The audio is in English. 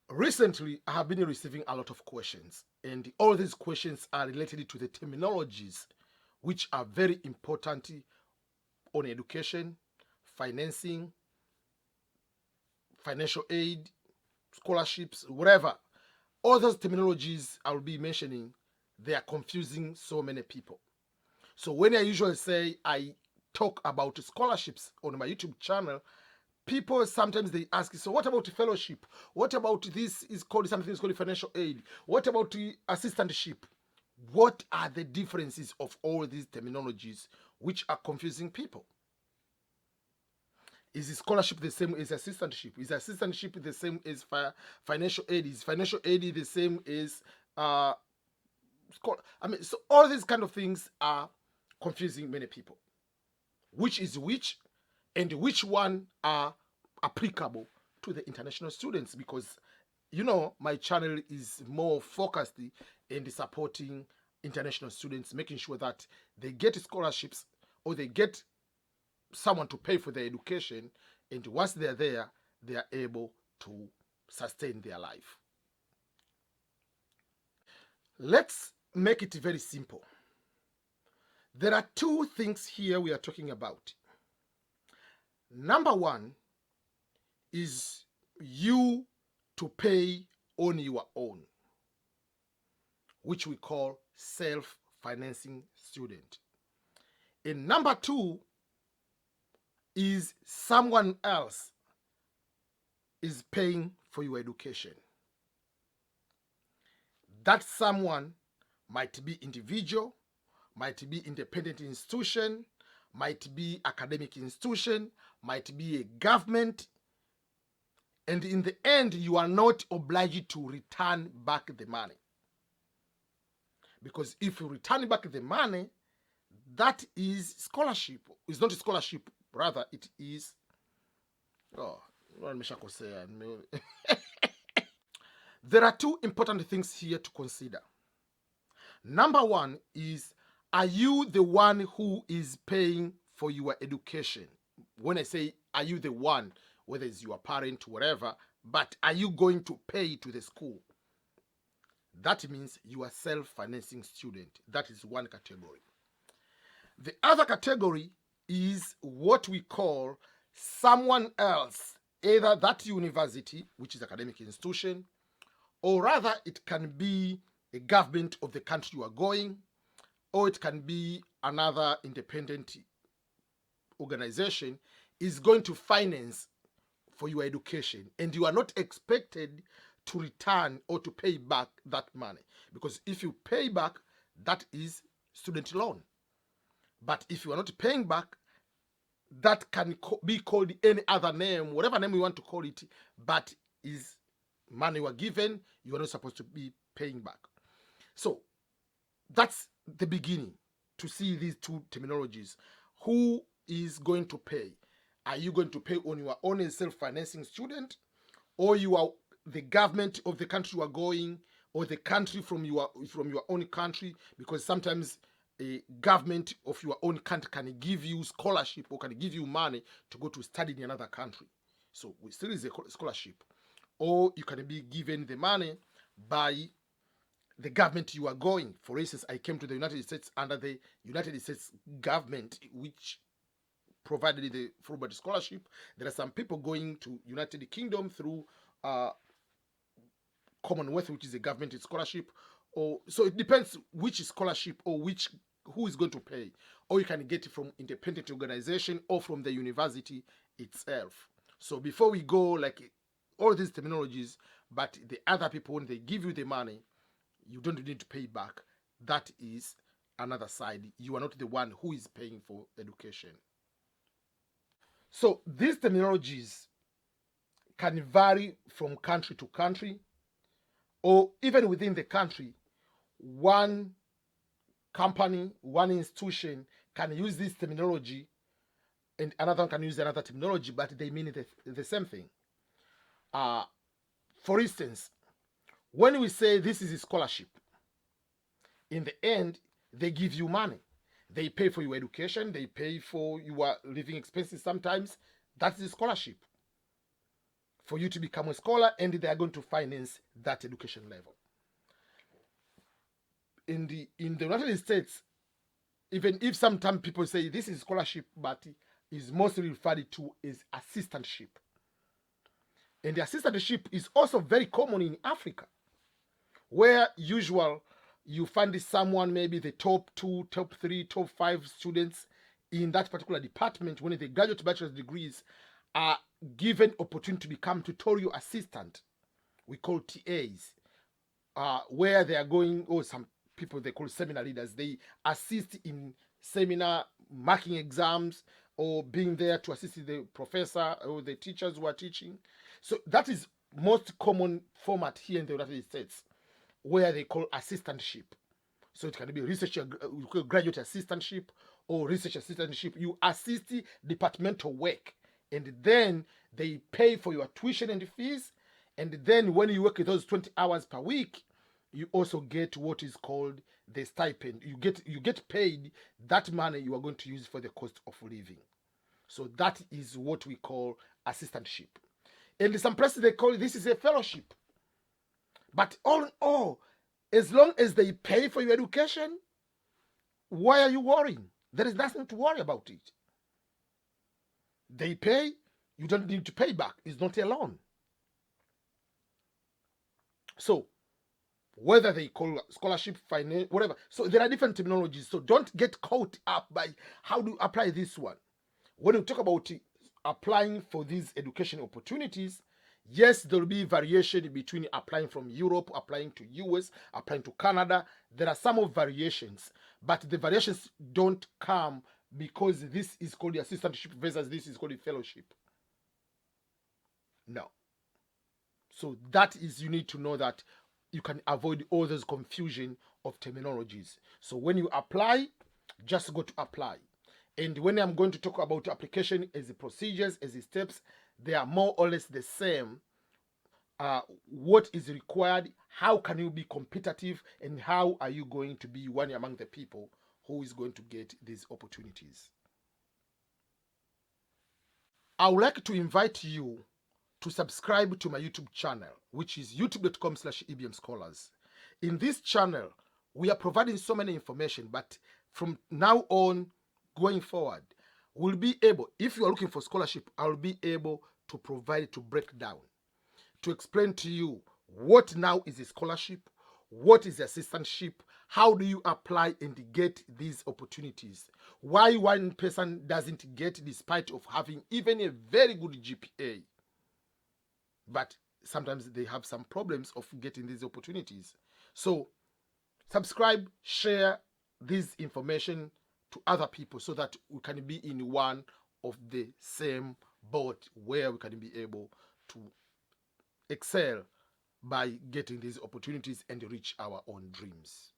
Recently, I have been receiving a lot of questions, and all these questions are related to the terminologies which are very important on education, financing, financial aid, scholarships, whatever. All those terminologies I will be mentioning, they are confusing so many people. So when I usually say I talk about scholarships on my YouTube channel, people sometimes they ask, so what about fellowship? What about this is called something is called financial aid? What about the assistantship? What are the differences of all these terminologies which are confusing people? Is scholarship the same as assistantship? Is assistantship the same as financial aid? Is financial aid the same as uh, I mean, so all these kind of things are confusing many people. Which is which, and which one are applicable to the international students? Because my channel is more focused in supporting international students, making sure that they get scholarships or they get someone to pay for their education, and once they're there, they are able to sustain their life. Let's make it very simple. There are two things here we are talking about. Number one is you to pay on your own, which we call self-financing student. And number two is someone else is paying for your education. That someone might be individual, might be independent institution, might be academic institution, might be a government, and in the end you are not obliged to return back the money. Because if you return back the money, that is scholarship. It's not a scholarship, rather it is there are two important things here to consider. Number one is, are you the one who is paying for your education? When I say are you the one, whether it's your parent, whatever, but are you going to pay to the school? That means you are self-financing student. That is one category. The other category is what we call someone else, either that university, which is academic institution, or rather it can be a government of the country you are going, or it can be another independent organization, is going to finance for your education, and you are not expected to return or to pay back that money, because if you pay back, that is student loan. But if you are not paying back, that can be called any other name, whatever name you want to call it, but is money you are given, you are not supposed to be paying back. So that's the beginning to see these two terminologies. Who is going to pay? Are you going to pay on your own as self-financing student, or you are the government of the country you are going, or the country from your own country? Because sometimes a government of your own country can give you scholarship or can give you money to go to study in another country. So it still is a scholarship. Or you can be given the money by the government you are going. For instance, I came to the United States under the United States government, which provided the Fulbright scholarship. There are some people going to United Kingdom through Commonwealth, which is a government scholarship. Or so it depends which scholarship or who is going to pay. Or you can get it from independent organization or from the university itself. So before we go, like all these terminologies, but the other people, when they give you the money, you don't need to pay back. That is another side. You are not the one who is paying for education. So these terminologies can vary from country to country, or even within the country. One company, one institution can use this terminology, and another one can use another terminology, but they mean the same thing. For instance, when we say this is a scholarship, in the end, they give you money. They pay for your education. They pay for your living expenses sometimes. That's the scholarship. for you to become a scholar, and they are going to finance that education level. In the United States, even if sometimes people say this is scholarship, but is mostly referred to as assistantship. And the assistantship is also very common in Africa, where usual you find someone, maybe the top 2, top 3, top 5 students in that particular department, when they graduate bachelor's degrees, are given opportunity to become tutorial assistant. We call TAs, where they are going, or some people they call seminar leaders. They assist in seminar, marking exams, or being there to assist the professor or the teachers who are teaching. So that is most common format here in the United States, where they call assistantship. So it can be research graduate assistantship or research assistantship. You assist departmental work, and then they pay for your tuition and fees. And then when you work those 20 hours per week, you also get what is called the stipend. You get paid that money you are going to use for the cost of living. So that is what we call assistantship. And in some places they call it, this is a fellowship. But all in all, as long as they pay for your education, why are you worrying? There is nothing to worry about it. They pay, you don't need to pay back. It's not a loan. So whether they call scholarship, finance, whatever. So there are different terminologies. So don't get caught up by how do you apply this one. When you talk about applying for these education opportunities, yes, there will be variation between applying from Europe, applying to US, applying to Canada. There are some of variations, but the variations don't come because this is called the assistantship versus this is called the fellowship. No. So that is, you need to know that you can avoid all those confusion of terminologies. So when you apply, just go to apply. And when I'm going to talk about application as the procedures, as the steps, they are more or less the same. What is required, how can you be competitive, and how are you going to be one among the people who is going to get these opportunities. I would like to invite you to subscribe to my YouTube channel, which is youtube.com/EBMSCHOLARS. In this channel, we are providing so many information, but from now on, going forward, we'll be able, if you are looking for scholarship, I will be able to provide, to break down, to explain to you what now is a scholarship, what is assistantship, how do you apply and get these opportunities, why one person doesn't get despite of having even a very good GPA, but sometimes they have some problems of getting these opportunities. So subscribe, share this information to other people so that we can be in one of the same boat where we can be able to excel by getting these opportunities and reach our own dreams.